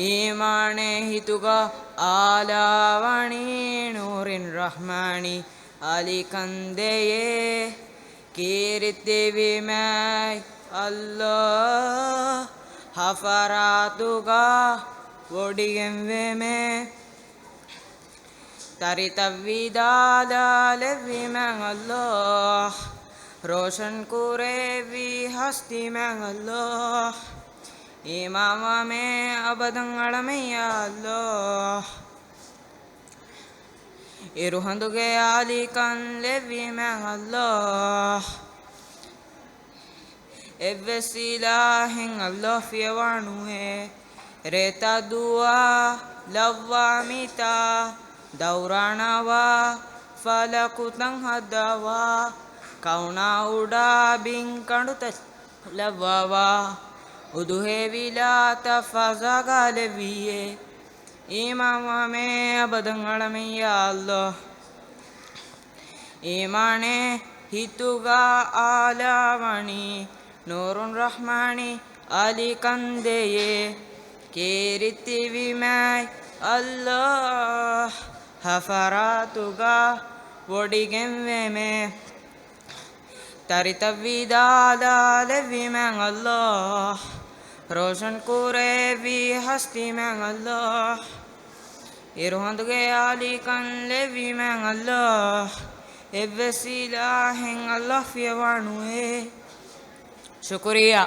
ഈമാനെ ഹിതുക ആലാവണി നൂറിൻ റഹ്മാനി അലി കന്ദയെ കീർത്തിവിമായി അല്ലാഹ് ഹഫറാതുക ഒടിയം വേമേ തരിതവിദാലവിമൻ അല്ലാഹ് रोशन कुरे we हस्ती में अल्लाह इमाम में अबदंगड़ में या अल्लाह इरुहंदुगे आली कन लेवी में अल्लाह एवसीला हिंग अल्लाह फियवानु है रेता दुआ लव्वा मिता दौरानावा फलकुतंग हदावा कौना उड़ा बिंग कणुत लवावा उदुहे विला तफजा गालविये इमाम में अबदंगड़ में या अल्लाह ईमाने हितुगा आलावणी नूरुन रहमानी अली कंदये कीर्ति विमय अल्लाह हफरातुगा वोडिगेम्वे में तरितविदालविमन अल्लाह रोशन कुरे वी हस्ती में अल्लाह इरुहंदुगे आली कन लेविमन अल्लाह एवसीला हिंग अल्लाह फियवानु है शुक्रिया।